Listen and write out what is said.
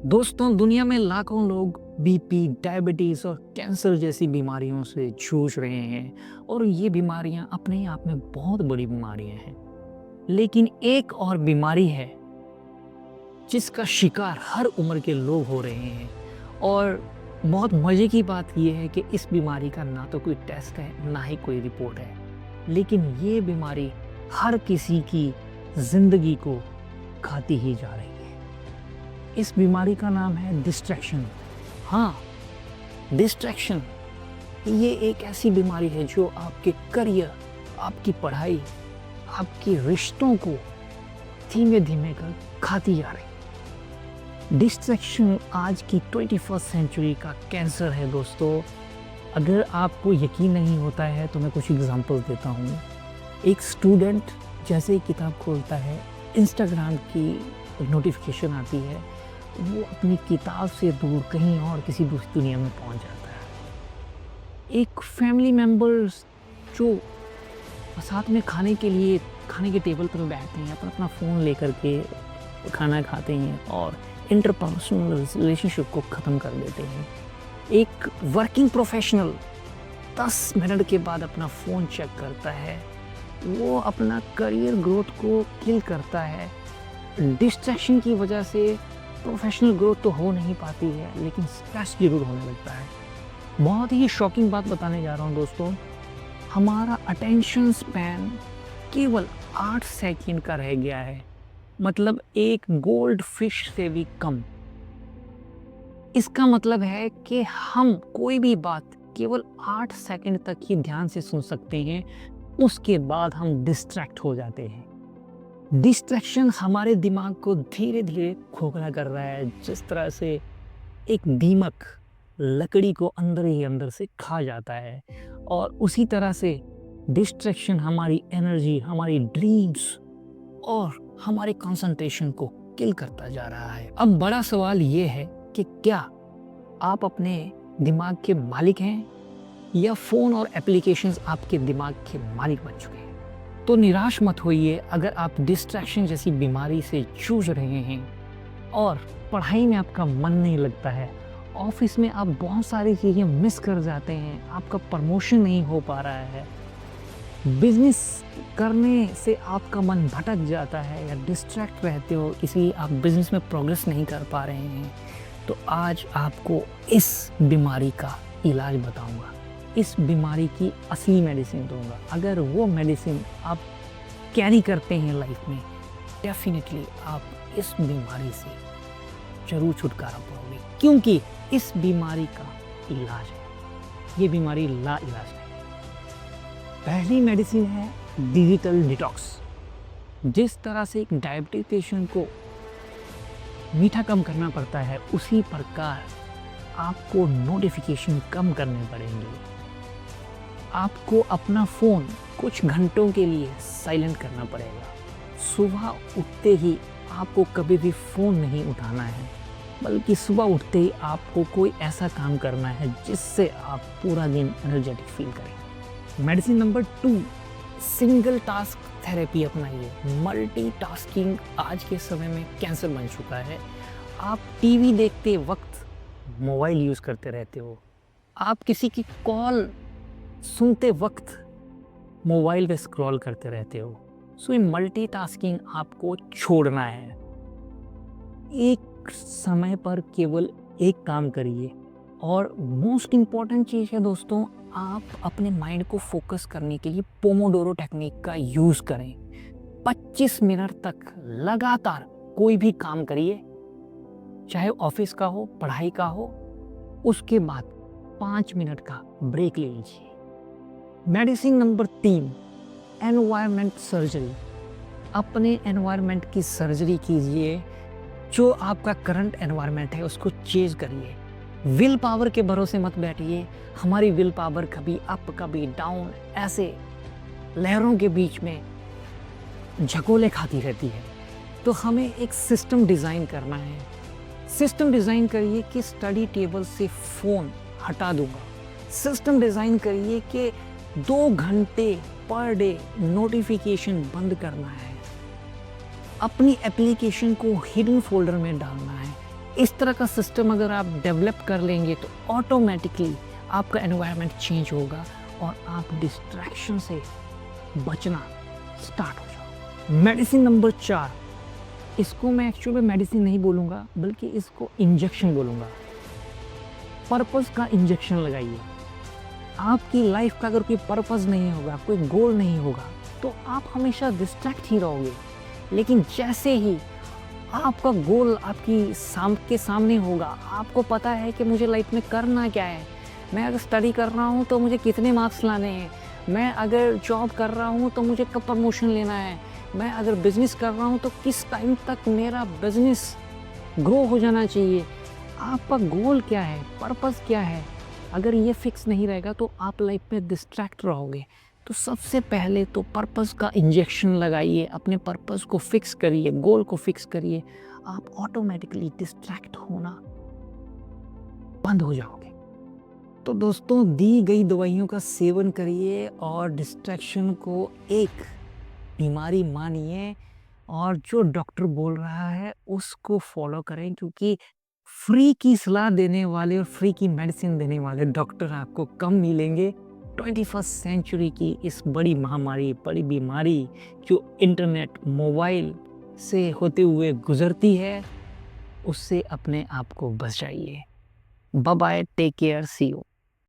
दोस्तों, दुनिया में लाखों लोग बीपी, डायबिटीज और कैंसर जैसी बीमारियों से जूझ रहे हैं और ये बीमारियां अपने आप में बहुत बड़ी बीमारियां हैं। लेकिन एक और बीमारी है जिसका शिकार हर उम्र के लोग हो रहे हैं और बहुत मजे की बात यह है कि इस बीमारी का ना तो कोई टेस्ट है ना ही कोई रिपोर्ट है, लेकिन ये बीमारी हर किसी की जिंदगी को खाती ही जा रही है। इस बीमारी का नाम है डिस्ट्रैक्शन। हाँ, डिस्ट्रैक्शन ये एक ऐसी बीमारी है जो आपके करियर, आपकी पढ़ाई, आपके रिश्तों को धीमे धीमे कर खाती जा रही है। डिस्ट्रैक्शन आज की 21st सेंचुरी का कैंसर है दोस्तों। अगर आपको यकीन नहीं होता है तो मैं कुछ एग्जांपल देता हूँ। एक स्टूडेंट जैसे ही किताब खोलता है, इंस्टाग्राम की नोटिफिकेशन आती है, वो अपनी किताब से दूर कहीं और किसी दूसरी दुनिया में पहुंच जाता है। एक फैमिली मेम्बर्स जो साथ में खाने के टेबल पर बैठते हैं, अपना फ़ोन लेकर के खाना खाते हैं और इंटरपर्सनल रिलेशनशिप को ख़त्म कर देते हैं। एक वर्किंग प्रोफेशनल 10 मिनट के बाद अपना फ़ोन चेक करता है, वो अपना करियर ग्रोथ को किल करता है। डिस्ट्रैक्शन की वजह से प्रोफेशनल ग्रोथ तो हो नहीं पाती है, लेकिन स्ट्रेस जरूर होने लगता है। बहुत ही शॉकिंग बात बताने जा रहा हूँ दोस्तों, हमारा अटेंशन स्पैन केवल 8 सेकंड का रह गया है, मतलब एक गोल्ड फिश से भी कम। इसका मतलब है कि हम कोई भी बात केवल 8 सेकंड तक ही ध्यान से सुन सकते हैं, उसके बाद हम डिस्ट्रैक्ट हो जाते हैं। डिस्ट्रैक्शन हमारे दिमाग को धीरे धीरे खोखला कर रहा है, जिस तरह से एक दीमक लकड़ी को अंदर ही अंदर से खा जाता है, और उसी तरह से डिस्ट्रैक्शन हमारी एनर्जी, हमारी ड्रीम्स और हमारे कंसंट्रेशन को किल करता जा रहा है। अब बड़ा सवाल ये है कि क्या आप अपने दिमाग के मालिक हैं या फ़ोन और एप्लीकेशंस आपके दिमाग के मालिक बन चुके हैं। तो निराश मत होइए अगर आप डिस्ट्रैक्शन जैसी बीमारी से जूझ रहे हैं और पढ़ाई में आपका मन नहीं लगता है, ऑफिस में आप बहुत सारी चीज़ें मिस कर जाते हैं, आपका प्रमोशन नहीं हो पा रहा है, बिजनेस करने से आपका मन भटक जाता है या डिस्ट्रैक्ट रहते हो, इसलिए आप बिजनेस में प्रोग्रेस नहीं कर पा रहे हैं। तो आज आपको इस बीमारी का इलाज बताऊंगा, इस बीमारी की असली मेडिसिन दूंगा। अगर वो मेडिसिन आप कैरी करते हैं लाइफ में, डेफिनेटली आप इस बीमारी से जरूर छुटकारा पाओगे, क्योंकि इस बीमारी का इलाज है, ये बीमारी ला इलाज है। पहली मेडिसिन है डिजिटल डिटॉक्स। जिस तरह से एक डायबिटीज पेशेंट को मीठा कम करना पड़ता है, उसी प्रकार आपको नोटिफिकेशन कम करने पड़ेंगे। आपको अपना फ़ोन कुछ घंटों के लिए साइलेंट करना पड़ेगा। सुबह उठते ही आपको कभी भी फ़ोन नहीं उठाना है, बल्कि सुबह उठते ही आपको कोई ऐसा काम करना है जिससे आप पूरा दिन एनर्जेटिक फील करें। Medicine number 2, single task therapy अपनाइए। मल्टीटास्किंग आज के समय में कैंसर बन चुका है। आप टीवी देखते वक्त मोबाइल यूज़ करते रहते हो, आप किसी की कॉल सुनते वक्त मोबाइल पे स्क्रॉल करते रहते हो। सो ये मल्टीटास्किंग आपको छोड़ना है। एक समय पर केवल एक काम करिए, और मोस्ट इम्पॉर्टेंट चीज़ है दोस्तों, आप अपने माइंड को फोकस करने के लिए पोमोडोरो टेक्निक का यूज़ करें। 25 मिनट तक लगातार कोई भी काम करिए, चाहे ऑफिस का हो, पढ़ाई का हो, उसके बाद 5 मिनट का ब्रेक ले लीजिए। Medicine number 3, environment surgery. अपने एनवायरनमेंट की सर्जरी कीजिए। जो आपका करंट एनवायरनमेंट है उसको चेंज करिए। विल पावर के भरोसे मत बैठिए। हमारी विल पावर कभी अप कभी डाउन, ऐसे लहरों के बीच में झकोले खाती रहती है। तो हमें एक सिस्टम डिज़ाइन करना है। सिस्टम डिज़ाइन करिए कि स्टडी टेबल से फ़ोन हटा दूंगा। सिस्टम डिज़ाइन करिए कि 2 घंटे पर डे नोटिफिकेशन बंद करना है। अपनी एप्लीकेशन को हिडन फोल्डर में डालना है। इस तरह का सिस्टम अगर आप डेवलप कर लेंगे तो ऑटोमेटिकली आपका एनवायरनमेंट चेंज होगा और आप डिस्ट्रैक्शन से बचना स्टार्ट हो जाओ। मेडिसिन नंबर 4, इसको मैं एक्चुअली मेडिसिन नहीं बोलूँगा बल्कि इसको इंजेक्शन बोलूँगा। पर्पस का इंजेक्शन लगाइए। आपकी लाइफ का अगर कोई पर्पस नहीं होगा, कोई गोल नहीं होगा, तो आप हमेशा डिस्ट्रैक्ट ही रहोगे। लेकिन जैसे ही आपका गोल आपके सामने होगा, आपको पता है कि मुझे लाइफ में करना क्या है, मैं अगर स्टडी कर रहा हूँ तो मुझे कितने मार्क्स लाने हैं, मैं अगर जॉब कर रहा हूँ तो मुझे कब प्रमोशन लेना है, मैं अगर बिजनेस कर रहा हूँ तो किस टाइम तक मेरा बिजनेस ग्रो हो जाना चाहिए। आपका गोल क्या है, पर्पस क्या है, अगर ये फिक्स नहीं रहेगा तो आप लाइफ में डिस्ट्रैक्ट रहोगे। तो सबसे पहले तो पर्पस का इंजेक्शन लगाइए, अपने पर्पस को फिक्स करिए, गोल को फिक्स करिए, आप ऑटोमेटिकली डिस्ट्रैक्ट होना बंद हो जाओगे। तो दोस्तों, दी गई दवाइयों का सेवन करिए और डिस्ट्रैक्शन को एक बीमारी मानिए और जो डॉक्टर बोल रहा है उसको फॉलो करें, क्योंकि फ्री की सलाह देने वाले और फ्री की मेडिसिन देने वाले डॉक्टर आपको कम मिलेंगे। 21st सेंचुरी की इस बड़ी महामारी, बड़ी बीमारी जो इंटरनेट, मोबाइल से होते हुए गुजरती है, उससे अपने आप को बचाइए। Bye bye, take care, see you.